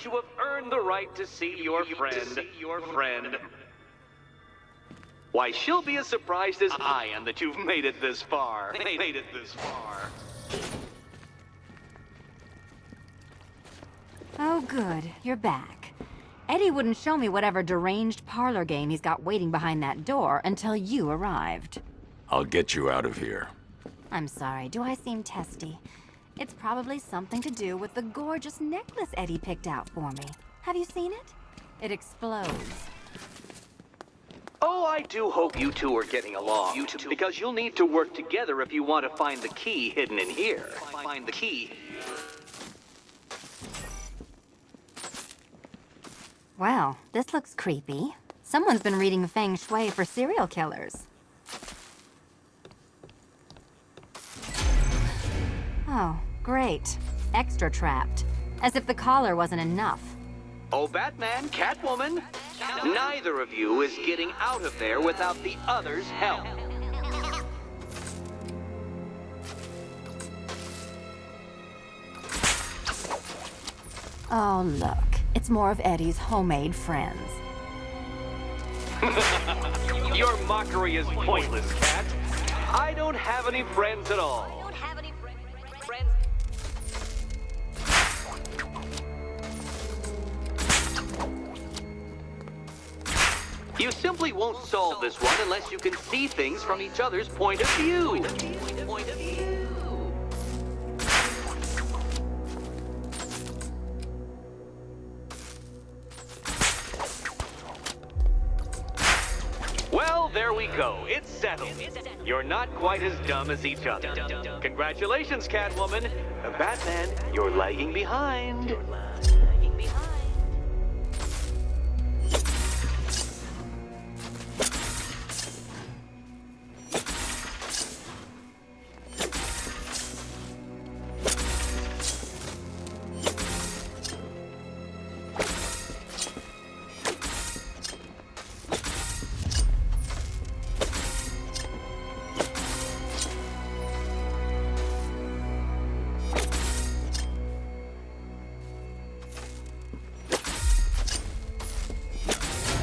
you have earned the right to see your friend. Why, she'll be as surprised as I am that you've made it this far. Oh, good. You're back. Eddie wouldn't show me whatever deranged parlor game he's got waiting behind that door until you arrived. I'll get you out of here. I'm sorry, do I seem testy? It's probably something to do with the gorgeous necklace Eddie picked out for me. Have you seen it? It explodes. Oh, I do hope you two are getting along. Because you'll need to work together if you want to find the key hidden in here. Find the key. Well, this looks creepy. Someone's been reading Feng Shui for serial killers. Oh, great. Extra trapped. As if the collar wasn't enough. Oh, Batman, Catwoman, neither of you is getting out of there without the other's help. Oh, look. It's more of Eddie's homemade friends. Your mockery is pointless, Cat. I don't have any friends at all. You simply won't solve this one unless you can see things from each other's point of view. Well, there we go. It's settled. You're not quite as dumb as each other. Congratulations, Catwoman. Batman, you're lagging behind.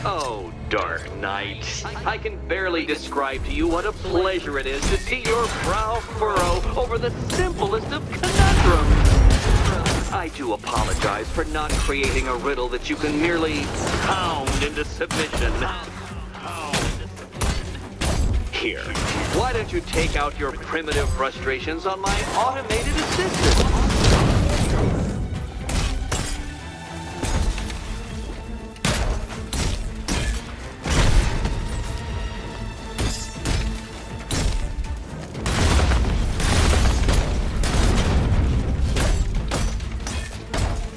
Oh, Dark Knight. I can barely describe to you what a pleasure it is to see your brow furrow over the simplest of conundrums. I do apologize for not creating a riddle that you can merely pound into submission. Here, why don't you take out your primitive frustrations on my automated assistant?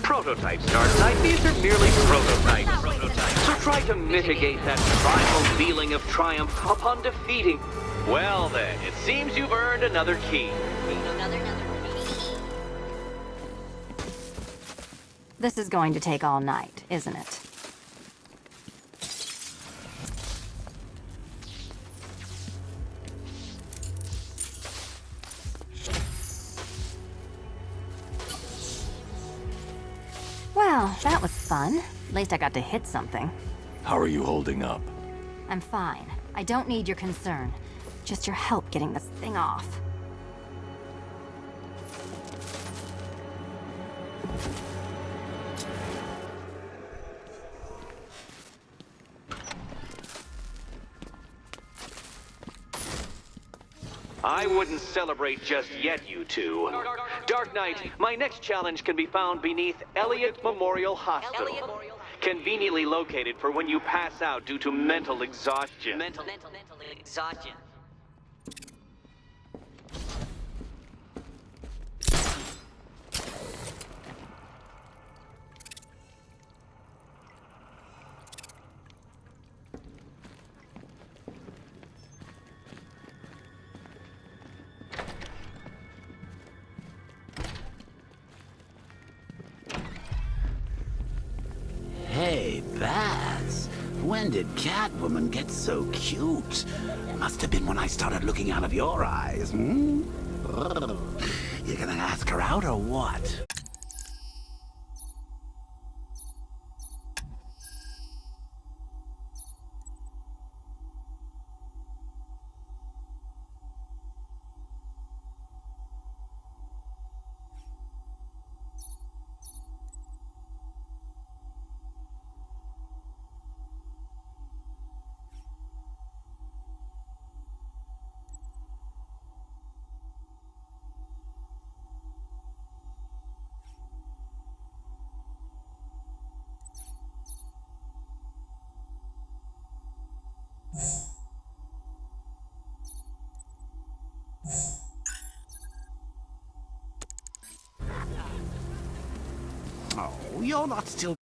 Prototypes, Dark Knight. These are merely prototypes. So try to mitigate that primal feeling of triumph upon defeating. Well then, it seems you've earned another key. This is going to take all night, isn't it? Well, that was fun. At least I got to hit something. How are you holding up? I'm fine. I don't need your concern. Just your help getting this thing off. I wouldn't celebrate just yet, you two. Dark Knight, my next challenge can be found beneath Elliott Memorial Hospital. Conveniently located for when you pass out due to mental exhaustion. Mental exhaustion. Hey, Baz. When did Catwoman get so cute? Must have been when I started looking out of your eyes, hmm? You gonna ask her out or what? Oh, you're not still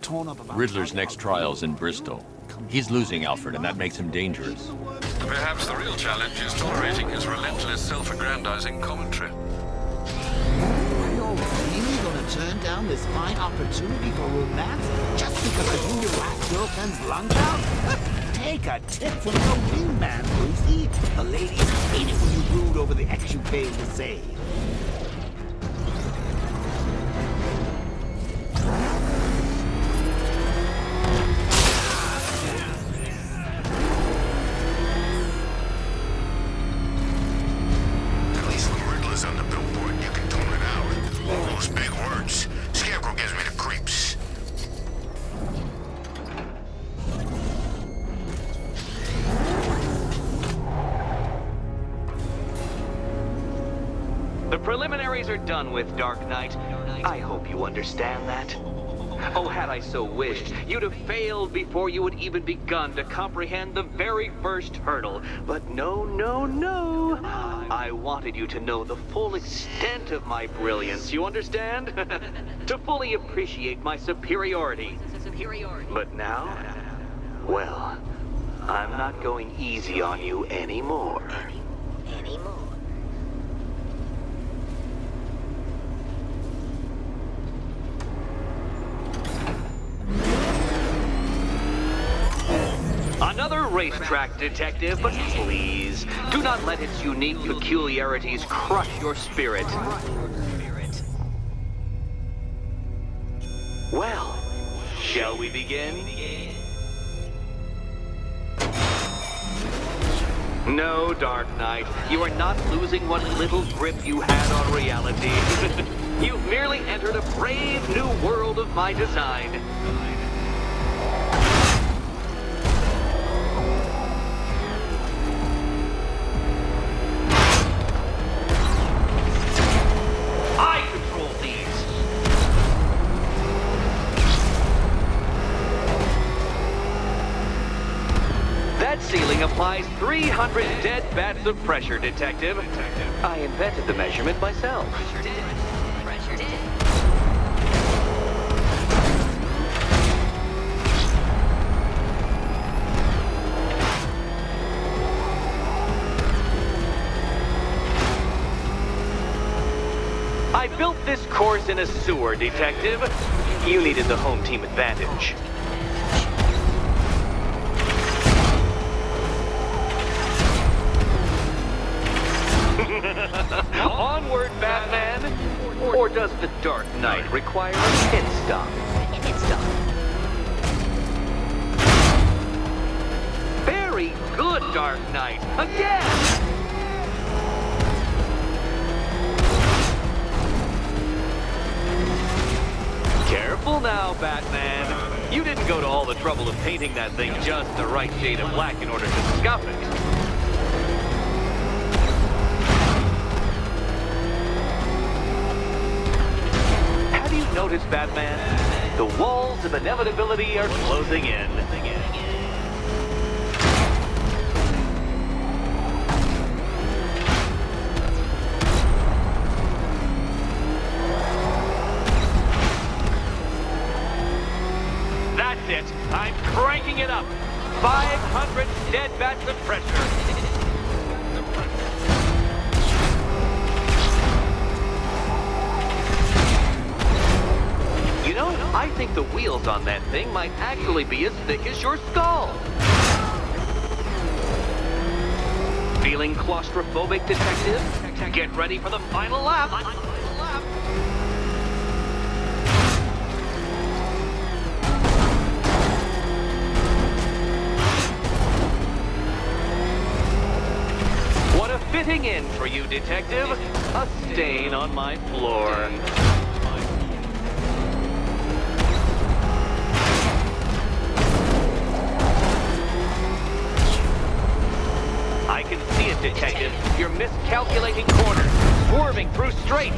torn up about Riddler's next trial's in Bristol. He's losing Alfred, and that makes him dangerous. Perhaps the real challenge is tolerating his relentless self-aggrandizing commentary. You're really gonna turn down this fine opportunity for romance just because I blew your last girlfriend's lungs out? Take a tip from your wingman, Lucy. The ladies hate it when you brood over the ex you failed to save. At least when Riddler's on the billboard, you can tone it out. All those big words. Scarecrow gives me the creeps. The preliminaries are done with, Dark Knight. I hope you understand that. Oh, had I so wished, you'd have failed before you had even begun to comprehend the very first hurdle. But no, no, no. I wanted you to know the full extent of my brilliance, you understand? To fully appreciate my superiority. But now, well, I'm not going easy on you anymore. Another racetrack detective, but please, do not let its unique peculiarities crush your spirit. Well, shall we begin? No, Dark Knight, you are not losing what little grip you had on reality. You've merely entered a brave new world of my design. I control these. That ceiling applies 300 dead bats of pressure, Detective. I invented the measurement myself. I built this course in a sewer, Detective. You needed the home team advantage. Onward, Batman! Or does the Dark Knight require a pit stop? Very good, Dark Knight! Again! Careful now, Batman. You didn't go to all the trouble of painting that thing just the right shade of black in order to scuff it. Have you noticed, Batman? The walls of inevitability are closing in. That's it. I'm cranking it up. 500 dead bats of pressure. You know, I think the wheels on that thing might actually be as thick as your skull. Feeling claustrophobic, Detective? Get ready for the final lap. What a fitting in for you, Detective. A stain on my floor. I can see it, Detective. You're miscalculating corners, swerving through straights.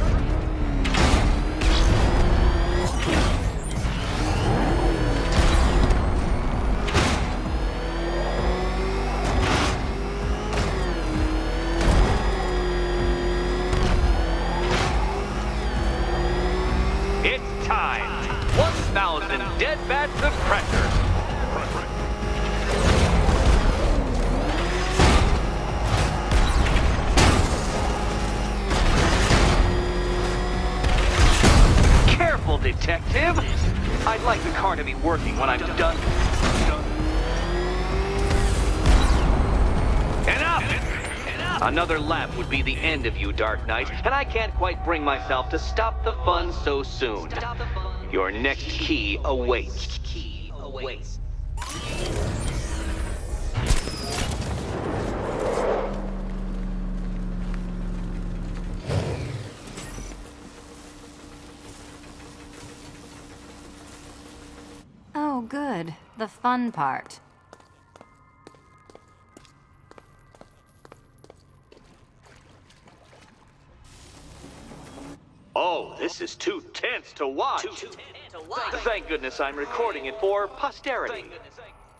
1,000 dead bats of pressure. Careful, detective. I'd like the car to be working when I'm done. Enough! Another lap would be the end of you, Dark Knight, and I can't quite bring myself to stop the fun so soon. Your next key awaits. Oh, good. The fun part. Oh, this is too tense to watch. Thank goodness I'm recording it for posterity.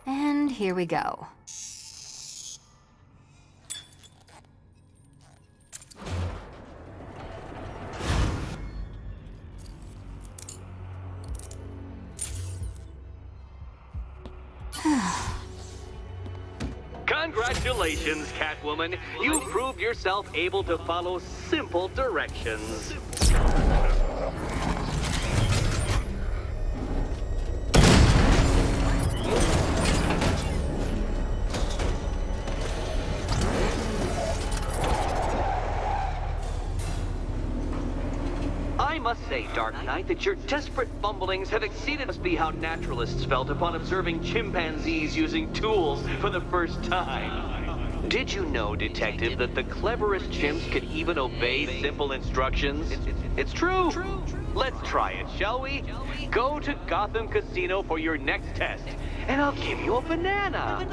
And here we go. Congratulations, Catwoman. You proved yourself able to follow simple directions. I must say, Dark Knight, that your desperate fumblings have exceeded must be how naturalists felt upon observing chimpanzees using tools for the first time. Did you know, Detective, that the cleverest chimps could even obey simple instructions? It's true. Let's try it, shall we? Go to Gotham Casino for your next test, and I'll give you a banana.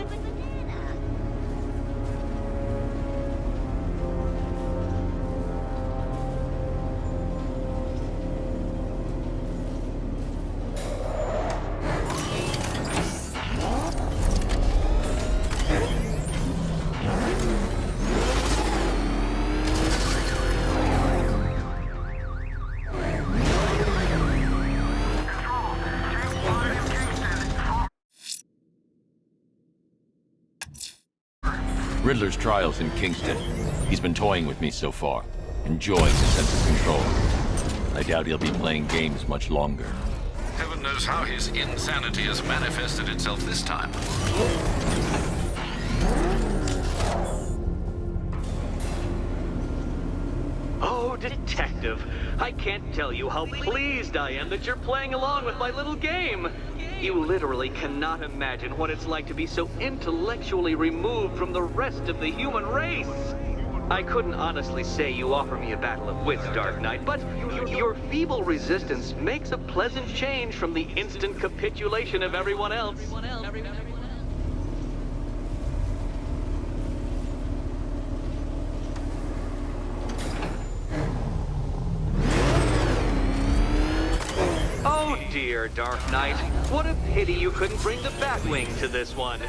Riddler's trial's in Kingston. He's been toying with me so far, enjoying the sense of control. I doubt he'll be playing games much longer. Heaven knows how his insanity has manifested itself this time. Oh, Detective, I can't tell you how pleased I am that you're playing along with my little game. You literally cannot imagine what it's like to be so intellectually removed from the rest of the human race. I couldn't honestly say you offer me a battle of wits, Dark Knight, but your feeble resistance makes a pleasant change from the instant capitulation of everyone else. Oh dear, Dark Knight. What a pity you couldn't bring the Batwing to this one.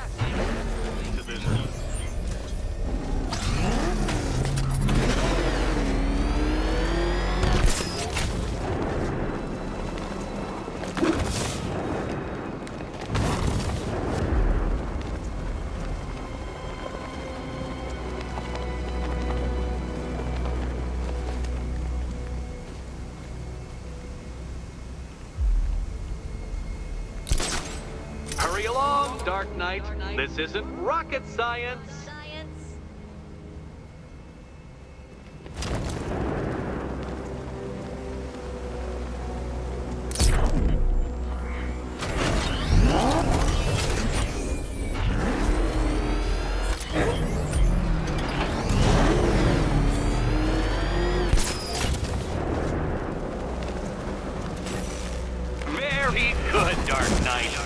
Hurry along, Dark Knight. This isn't rocket science. Very good, Dark Knight.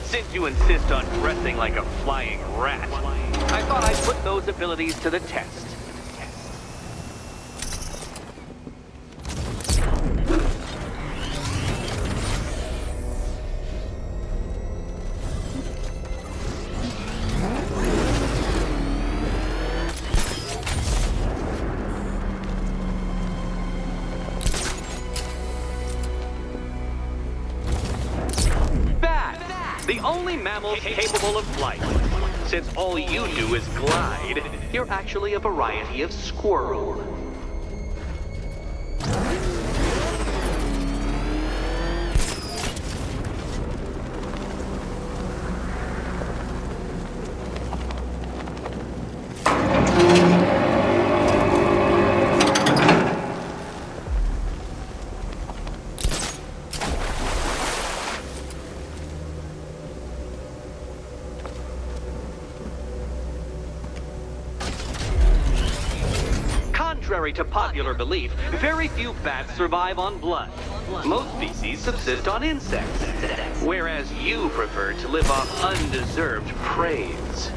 Since you insist on dressing like a flying rat, I thought I'd put those abilities to the test. the only mammal capable of flight. Since all you do is glide, you're actually a variety of squirrel. Contrary to popular belief, very few bats survive on blood. Most species subsist on insects, whereas you prefer to live off undeserved praise.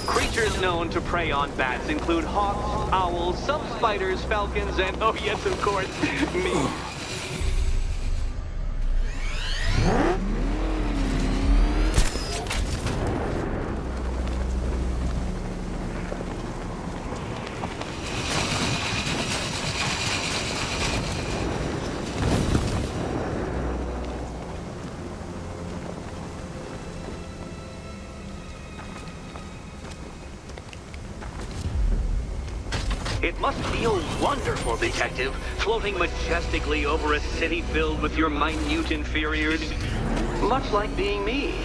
Creatures known to prey on bats include hawks, owls, some spiders, falcons, and, oh yes, of course, me. It must feel wonderful, Detective, floating majestically over a city filled with your minute inferiors. Much like being me.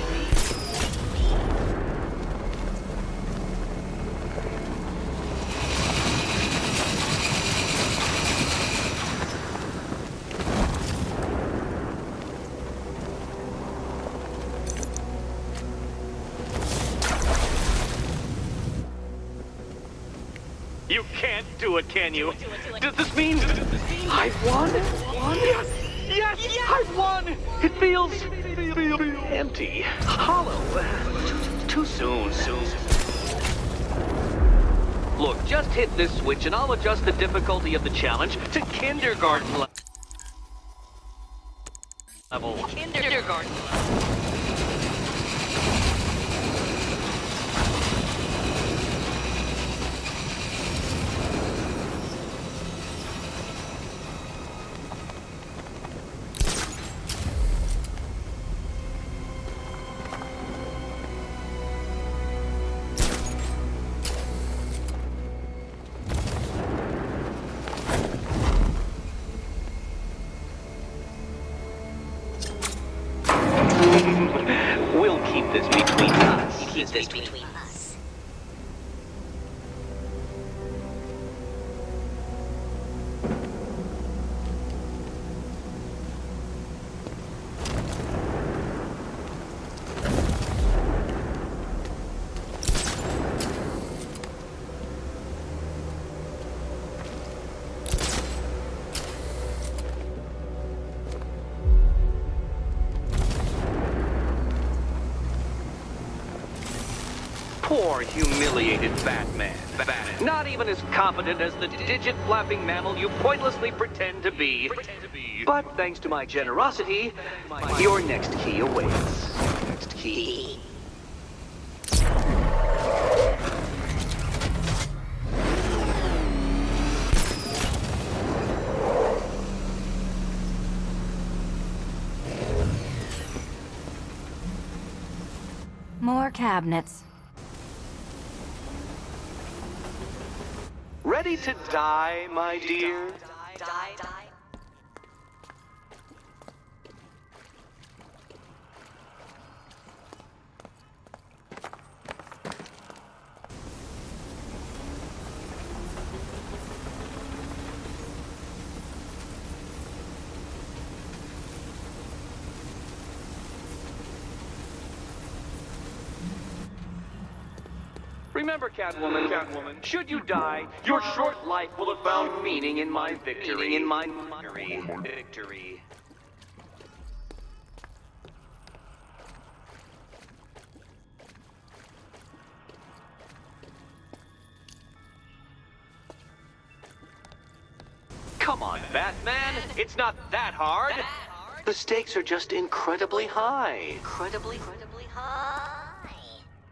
You can't do it, can you? Does this mean I won? Yes! Yes! I won! It feels empty, hollow. Too soon. Look, just hit this switch and I'll adjust the difficulty of the challenge to kindergarten level. Kindergarten. We'll keep this between us. Keep this between us. Poor, humiliated Batman. Not even as confident as the digit-flapping mammal you pointlessly pretend to be. But thanks to my generosity, your next key awaits. Next key. More cabinets. Ready to die, my dear? Die. Remember, Catwoman, should you die, your short life will have found meaning in my victory. Victory. Come on, Batman. It's not that hard. The stakes are just incredibly high. Incredibly high.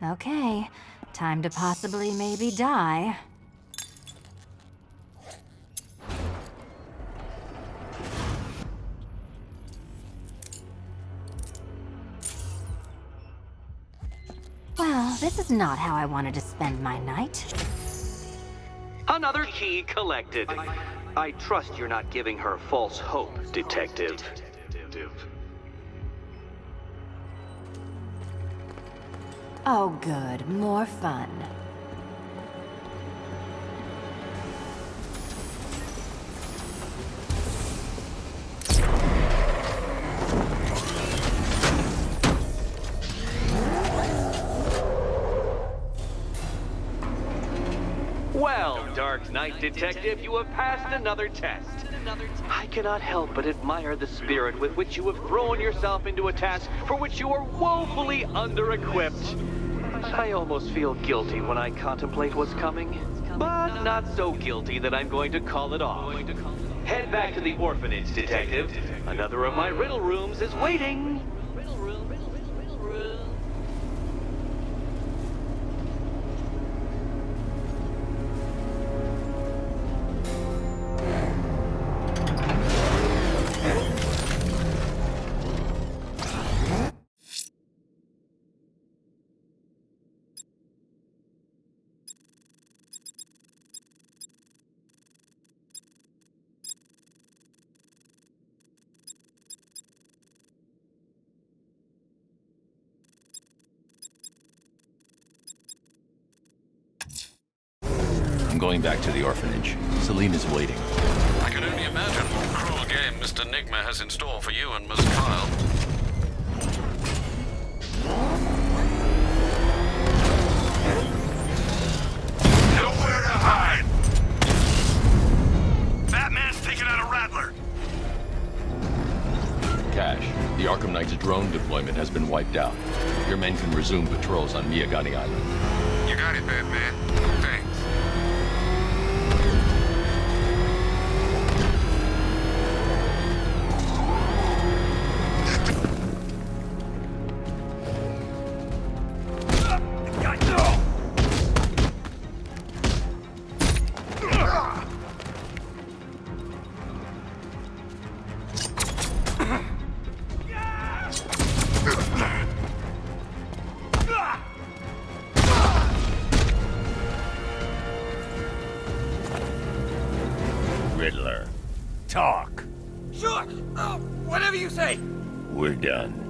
Okay, time to possibly maybe die. Well, this is not how I wanted to spend my night. Another key collected. I trust you're not giving her false hope, Detective. Oh good, more fun. Well, Dark Knight Detective, you have passed another test. I cannot help but admire the spirit with which you have thrown yourself into a task for which you are woefully under-equipped. I almost feel guilty when I contemplate what's coming, but not so guilty that I'm going to call it off. Head back to the orphanage, Detective. Another of my riddle rooms is waiting. I'm going back to the orphanage. Celine is waiting. I can only imagine what cruel game Mr. Nigma has in store for you and Miss Kyle. Nowhere to hide! Batman's taking out a Rattler! Cash, the Arkham Knight's drone deployment has been wiped out. Your men can resume patrols on Miyagani Island. You got it, Batman. Thanks. Riddler, talk. Sure. Whatever you say. We're done.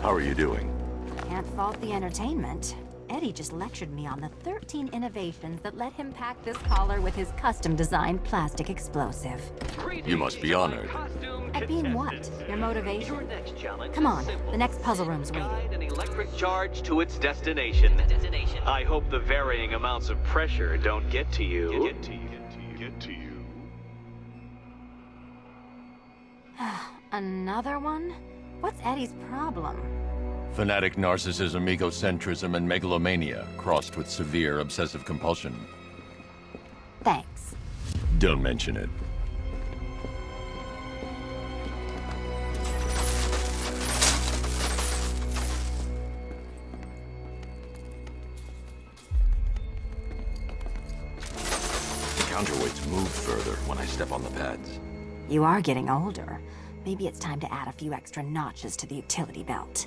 How are you doing? Can't fault the entertainment. Eddie just lectured me on the 13 innovations that let him pack this collar with his custom-designed plastic explosive. You must be honored. At being what? Your motivation? Your next challenge Come is on, simple. the next puzzle room's waiting. Guide an electric charge to its destination. I hope the varying amounts of pressure don't get to you. Get to you. Another one? What's Eddie's problem? Fanatic narcissism, egocentrism, and megalomania, crossed with severe obsessive compulsion. Thanks. Don't mention it. The counterweights move further when I step on the pads. You are getting older. Maybe it's time to add a few extra notches to the utility belt.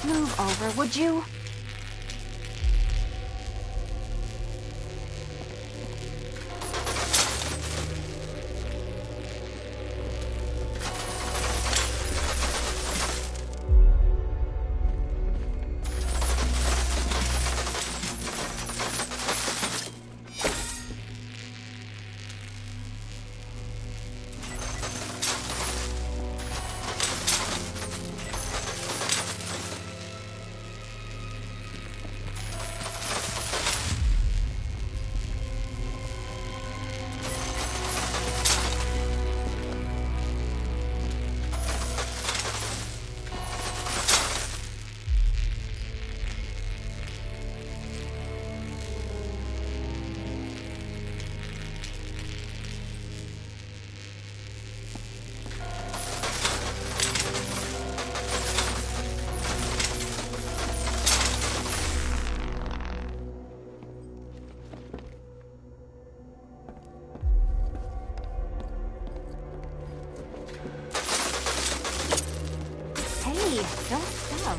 Move over, would you? Don't stop.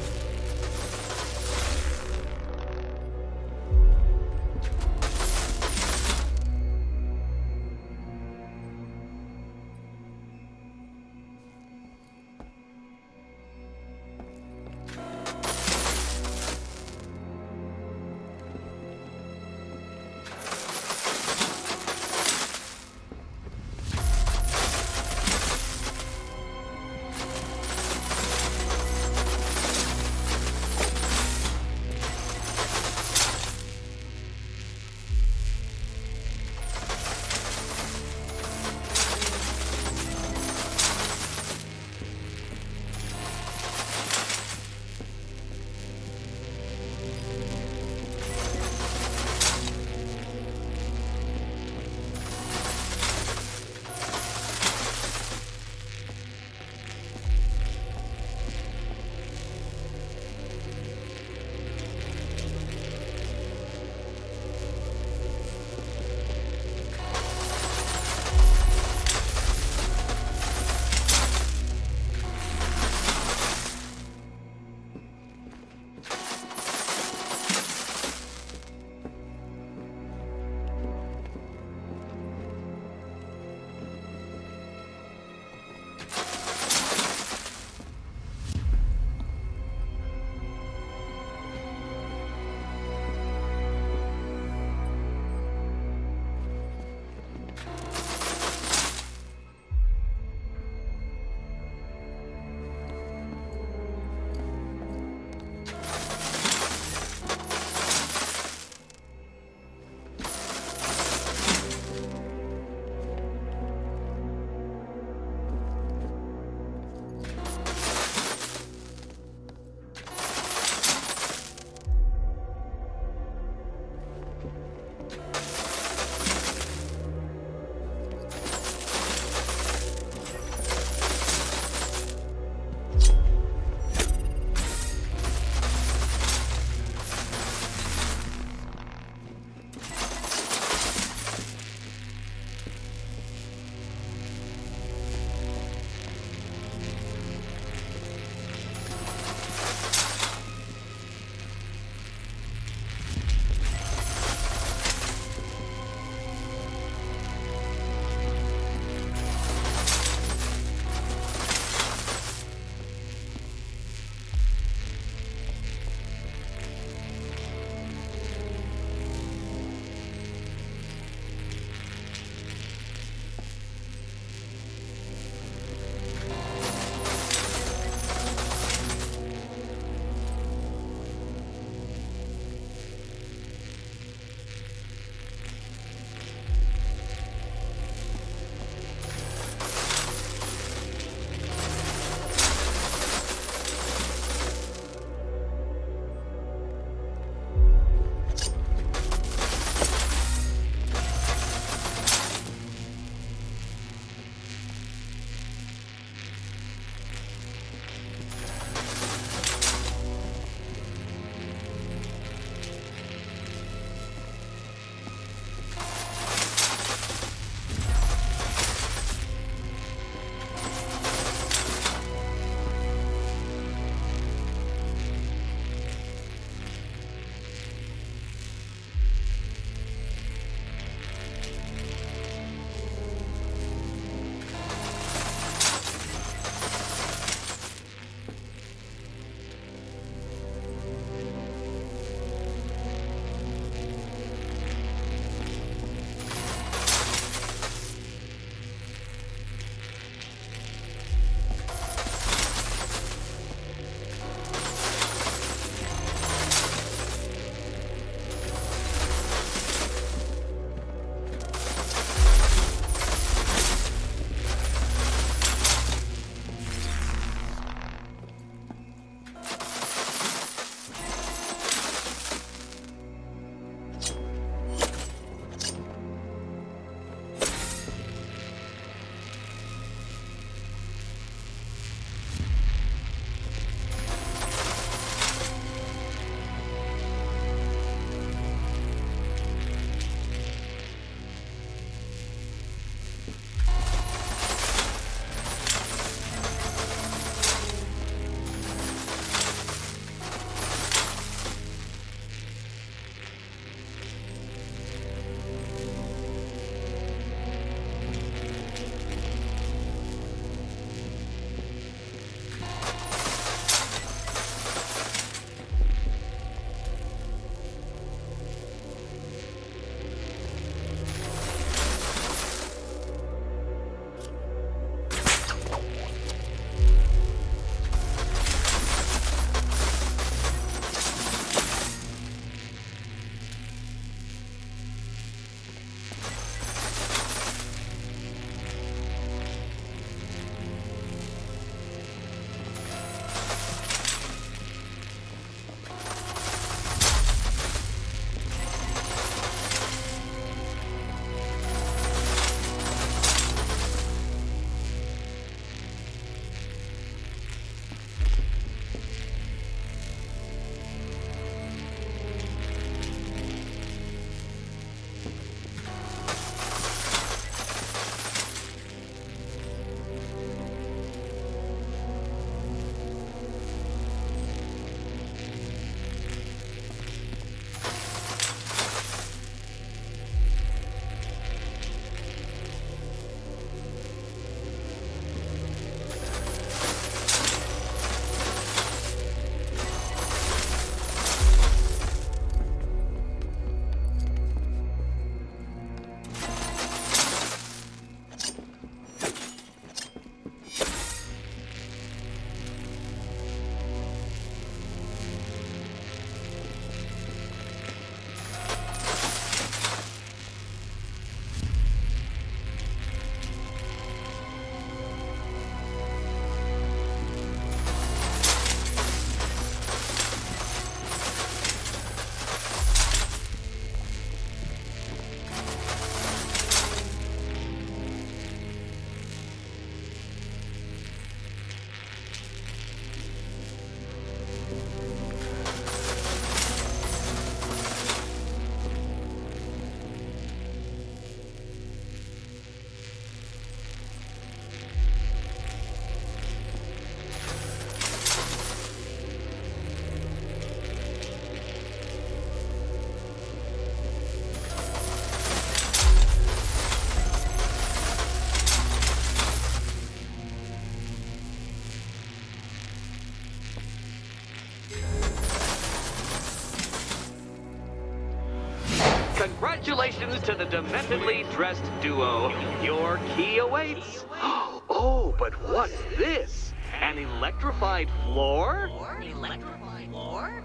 Congratulations to the dementedly dressed duo. Your key awaits. Oh, but what's this? An electrified floor? Electrified floor?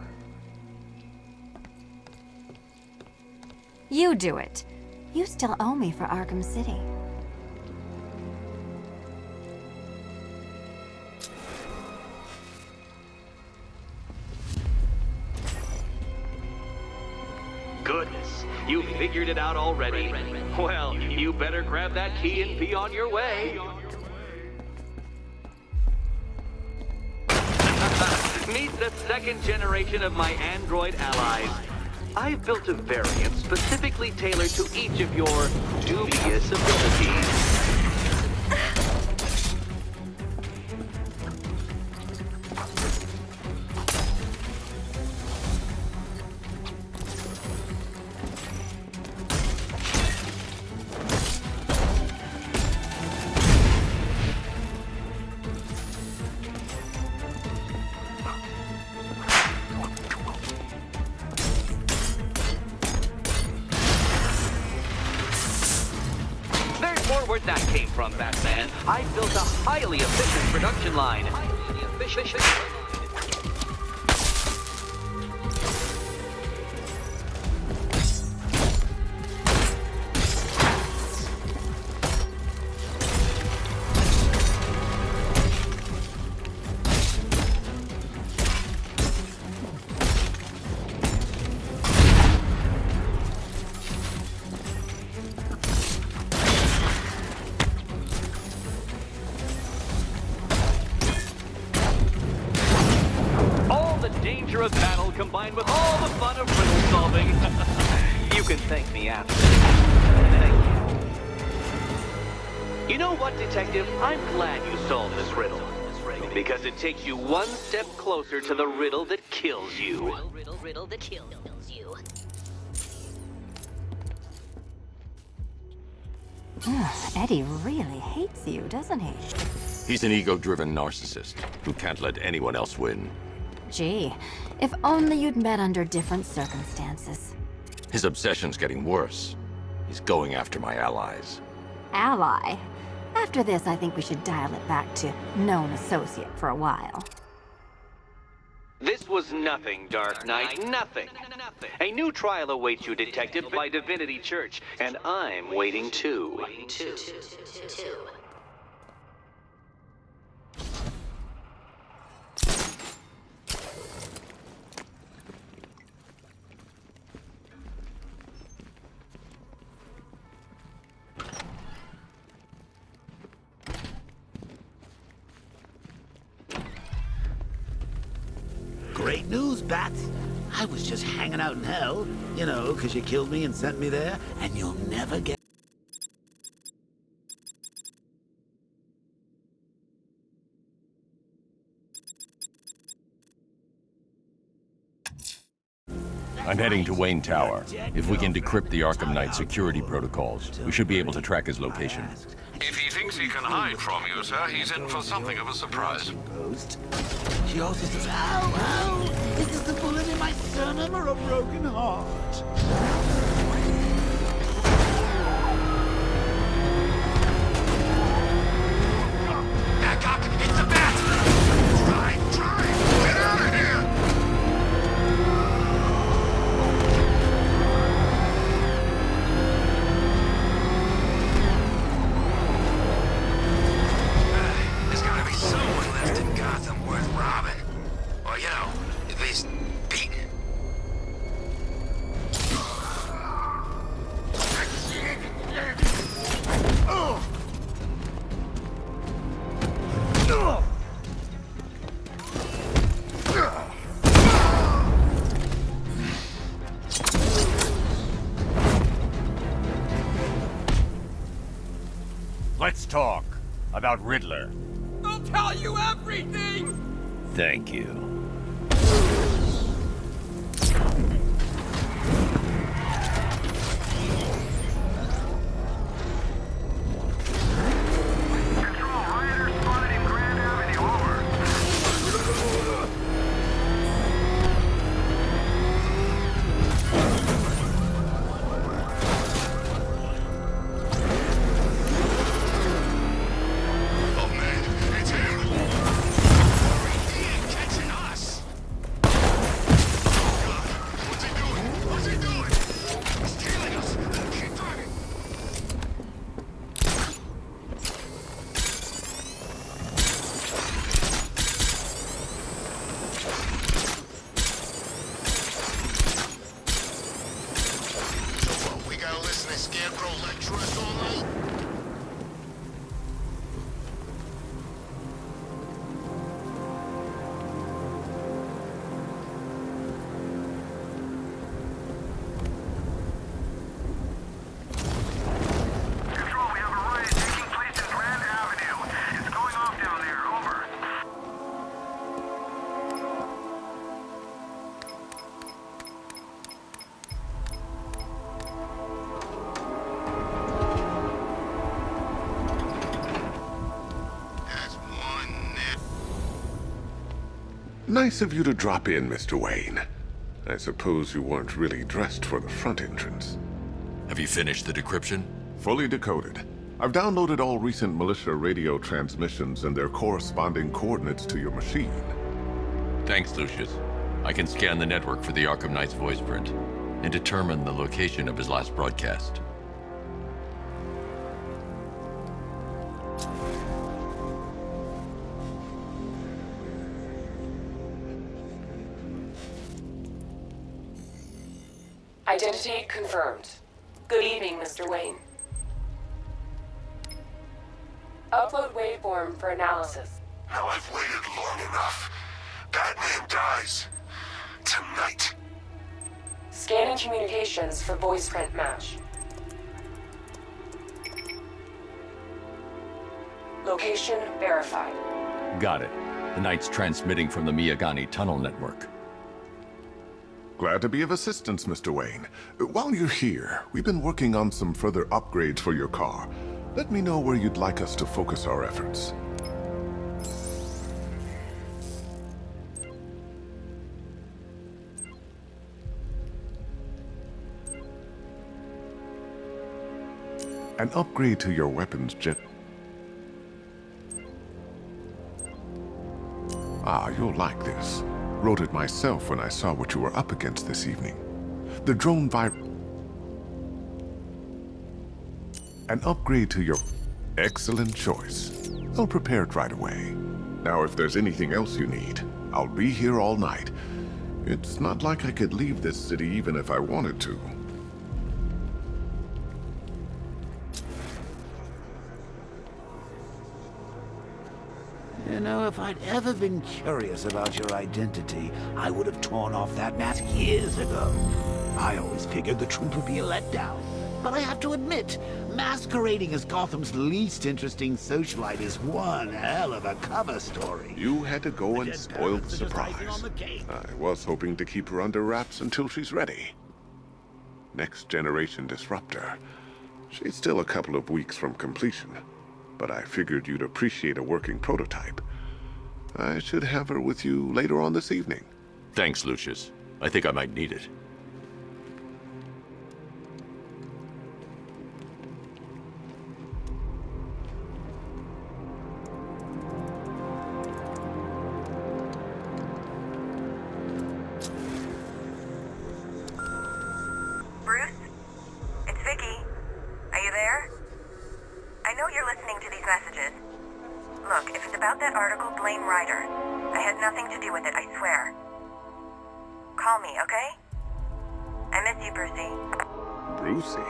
You do it. You still owe me for Arkham City. Goodness, you figured it out already. Well, you better grab that key and be on your way. Meet the second generation of my android allies. I've built a variant specifically tailored to each of your dubious abilities. Where'd that came from, Batman? I built a highly efficient production line. Of battle combined with all the fun of riddle solving. You can thank me after. Thank you. You know what, Detective? I'm glad you solved this riddle. Because it takes you one step closer to the riddle that kills you. Riddle that kills you. Eddie really hates you, doesn't he? He's an ego-driven narcissist who can't let anyone else win. Gee, if only you'd met under different circumstances. His obsession's getting worse. He's going after my allies. Ally? After this, I think we should dial it back to known associate for a while. This was nothing, Dark Knight, nothing. A new trial awaits you, Detective, by Divinity Church, and I'm waiting too. Great news, Bat. I was just hanging out in hell, you know, because you killed me and sent me there, and you'll never get... I'm heading to Wayne Tower. If we can decrypt the Arkham Knight security protocols, we should be able to track his location. If he thinks he can hide from you, sir, he's in for something of a surprise. She also says, ow, ow, is this a bullet in my sternum or a broken heart? Hancock, it's the bat! Try! Get out of here! There's gotta be someone left in Gotham worth robbing. Or, you know, at least beating. Let's talk about Riddler. I'll tell you everything! Thank you. Nice of you to drop in, Mr. Wayne. I suppose you weren't really dressed for the front entrance. Have you finished the decryption? Fully decoded. I've downloaded all recent militia radio transmissions and their corresponding coordinates to your machine. Thanks, Lucius. I can scan the network for the Arkham Knight's voice print and determine the location of his last broadcast. Identity confirmed. Good evening, Mr. Wayne. Upload waveform for analysis. Now I've waited long enough. Batman dies. Tonight. Scanning communications for voice print match. Location verified. Got it. The Knight's transmitting from the Miyagani tunnel network. Glad to be of assistance, Mr. Wayne. While you're here, we've been working on some further upgrades for your car. Let me know where you'd like us to focus our efforts. An upgrade to your weapons jet... Ah, you'll like this. Wrote it myself when I saw what you were up against this evening. The drone An upgrade to your... Excellent choice. I'll prepare it right away. Now, if there's anything else you need, I'll be here all night. It's not like I could leave this city even if I wanted to. You know, if I'd ever been curious about your identity, I would have torn off that mask years ago. I always figured the truth would be a letdown. But I have to admit, masquerading as Gotham's least interesting socialite is one hell of a cover story. You had to go and spoil the surprise. I was hoping to keep her under wraps until she's ready. Next generation disruptor. She's still a couple of weeks from completion, but I figured you'd appreciate a working prototype. I should have her with you later on this evening. Thanks, Lucius. I think I might need it. Look, if it's about that article, blame Ryder. I had nothing to do with it, I swear. Call me, okay? I miss you, Brucey. Brucey?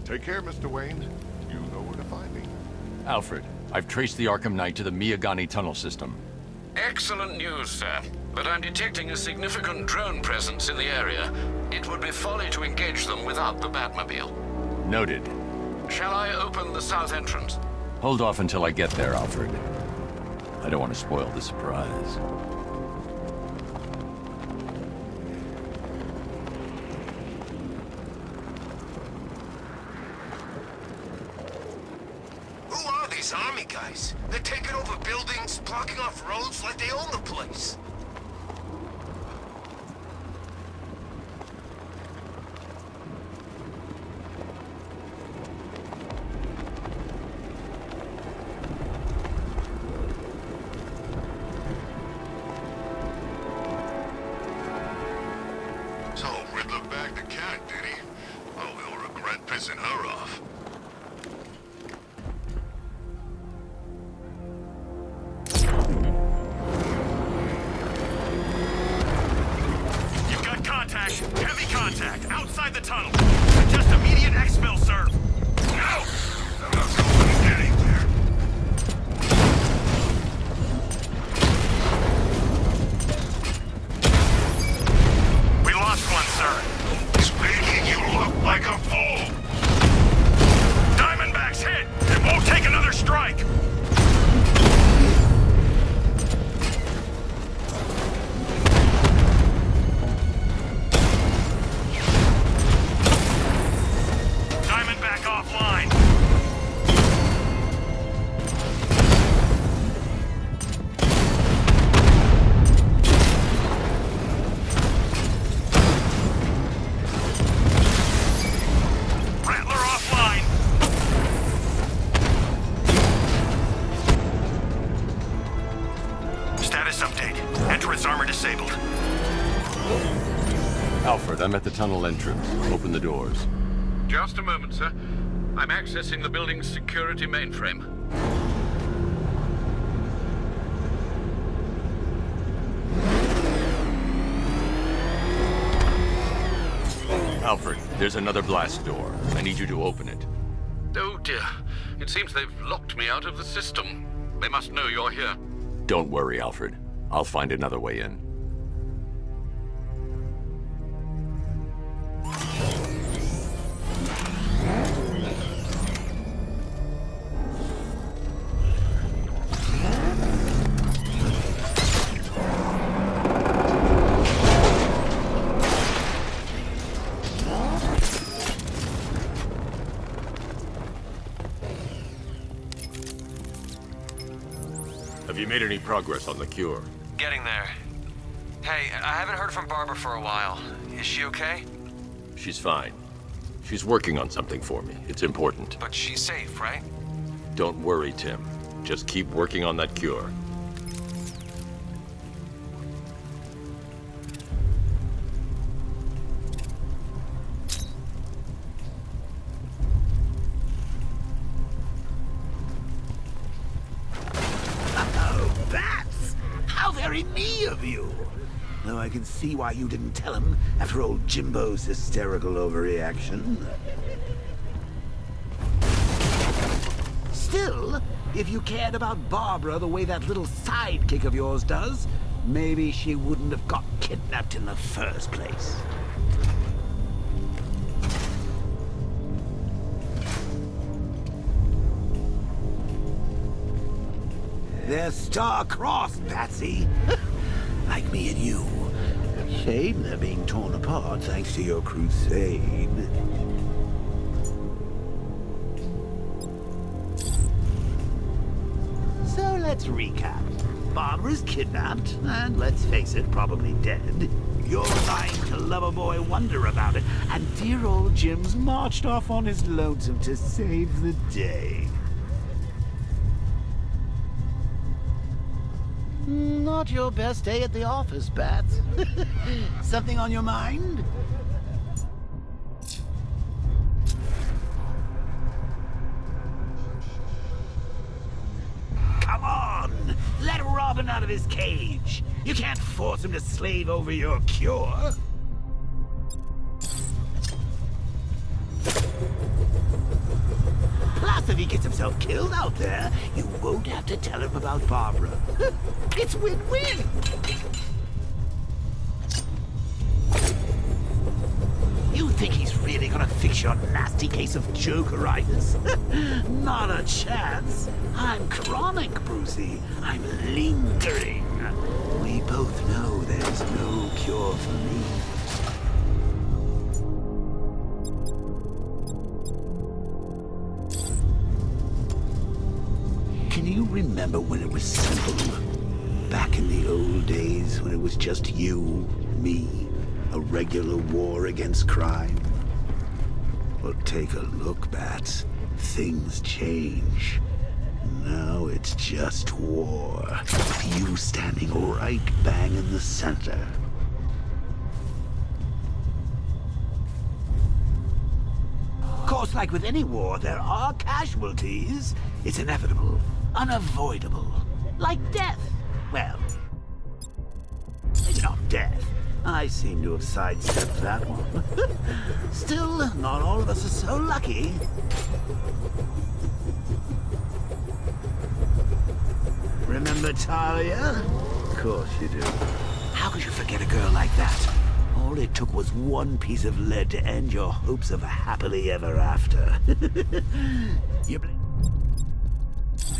Take care, Mr. Wayne. You know where to find me. Alfred, I've traced the Arkham Knight to the Miyagani tunnel system. Excellent news, sir. But I'm detecting a significant drone presence in the area. It would be folly to engage them without the Batmobile. Noted. Shall I open the south entrance? Hold off until I get there, Alfred. I don't want to spoil the surprise. Who are these army guys? They're taking over buildings, blocking off roads like they own the place. So, Riddler bagged the cat, did he? Oh, he'll regret pissing her off. You've got contact. Heavy contact. Outside the tunnel. Just immediate exfil, sir. No! I'm not going anywhere. We lost one, sir. It's making you look like a fool. Diamondback's hit. It won't take another strike. Alfred, I'm at the tunnel entrance. Open the doors. Just a moment, sir. I'm accessing the building's security mainframe. Alfred, there's another blast door. I need you to open it. Oh dear. It seems they've locked me out of the system. They must know you're here. Don't worry, Alfred. I'll find another way in. Have you made any progress on the cure? Getting there. Hey, I haven't heard from Barbara for a while. Is she okay? She's fine. She's working on something for me. It's important. But she's safe, right? Don't worry, Tim. Just keep working on that cure. Very me of you. Though I can see why you didn't tell him after old Jimbo's hysterical overreaction. Still, if you cared about Barbara the way that little sidekick of yours does, maybe she wouldn't have got kidnapped in the first place. They're star-crossed, Patsy. Like me and you. Shame they're being torn apart thanks to your crusade. So let's recap. Barbara's kidnapped, and let's face it, probably dead. You're lying to Loverboy Wonder about it, and dear old Jim's marched off on his lonesome to save the day. Not your best day at the office, Bats. Something on your mind? Come on! Let Robin out of his cage! You can't force him to slave over your cure! Plus, if he gets himself killed out there, you won't have to tell him about Barbara. It's win-win! You think he's really gonna fix your nasty case of jokeritis? Not a chance. I'm chronic, Brucey. I'm lingering. We both know there's no cure for me. Can you remember when it was simple? Back in the old days when it was just you, me, a regular war against crime? Well, take a look, Bats. Things change. Now it's just war. You standing right bang in the center. Of course, like with any war, there are casualties. It's inevitable. Unavoidable. Like death. Well, maybe not death. I seem to have sidestepped that one. Still, not all of us are so lucky. Remember Talia? Of course you do. How could you forget a girl like that? All it took was one piece of lead to end your hopes of a happily ever after. You blamed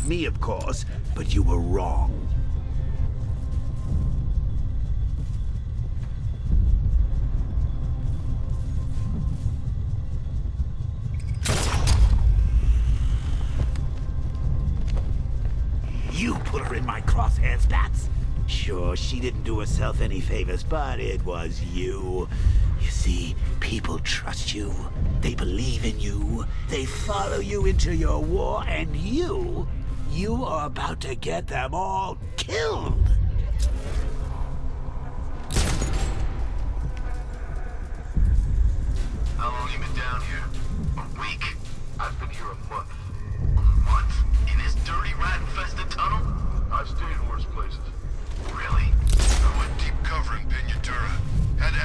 me, of course, but you were wrong. You put her in my crosshairs, Bats. Sure, she didn't do herself any favors, but it was you. You see, people trust you. They believe in you. They follow you into your war, and you are about to get them all killed.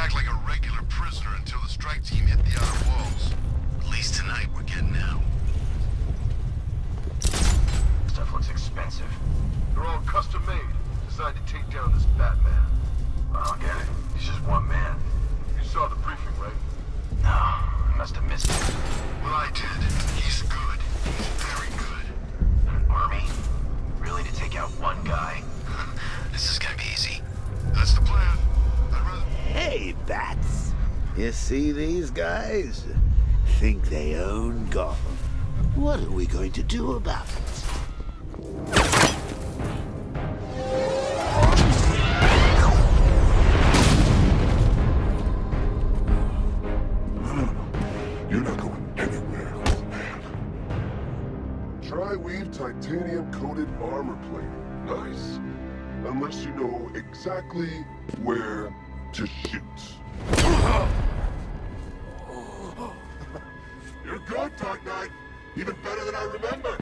act like a regular prisoner until the strike team hit the outer walls. At least tonight we're getting out. Stuff looks expensive. They're all custom made, designed to take down this Batman. I don't get it. He's just one man. You saw the briefing, right? No, I must have missed it. Well, I did. He's good. He's very good. An army? Really, to take out one guy? This is gonna be easy. That's the plan. Hey, Bats. You see these guys? Think they own Gotham. What are we going to do about it? You're not going anywhere, old man. Tri-weave titanium-coated armor plate. Nice. Unless you know exactly where to shoot. You're good, Dark Knight. Even better than I remember.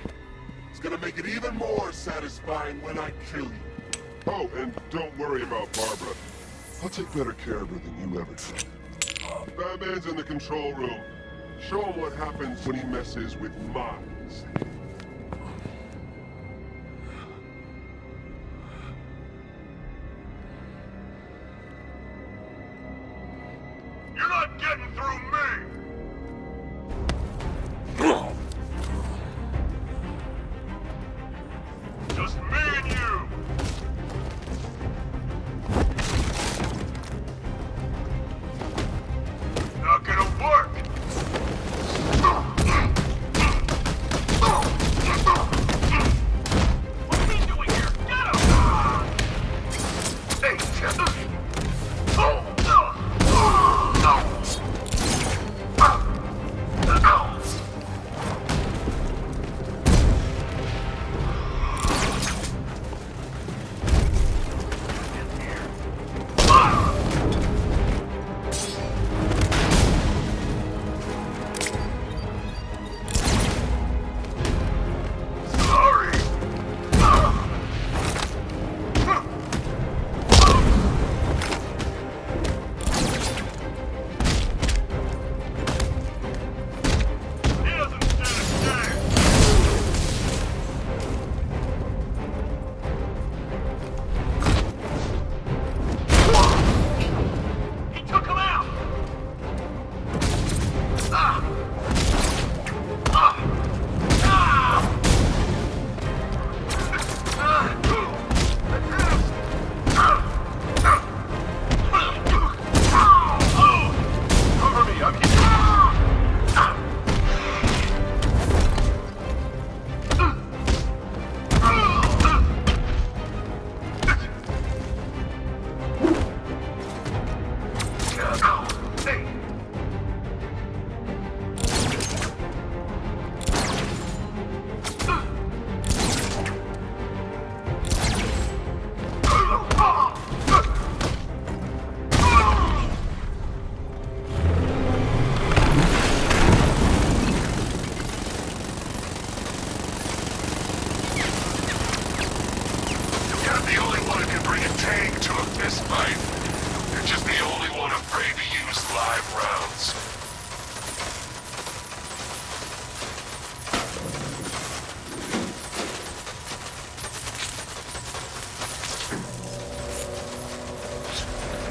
It's gonna make it even more satisfying when I kill you. Oh, and don't worry about Barbara. I'll take better care of her than you ever did. Batman's in the control room. Show him what happens when he messes with minds. You're not getting through me! Just me and you! Not gonna work! What's he doing here? Get him! Hey, Tessa!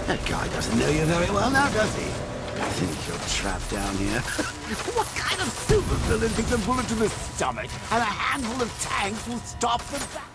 That guy doesn't know you very well now, does he? I think you're trapped down here. What kind of supervillain thinks a bullet to the stomach and a handful of tanks will stop the bat?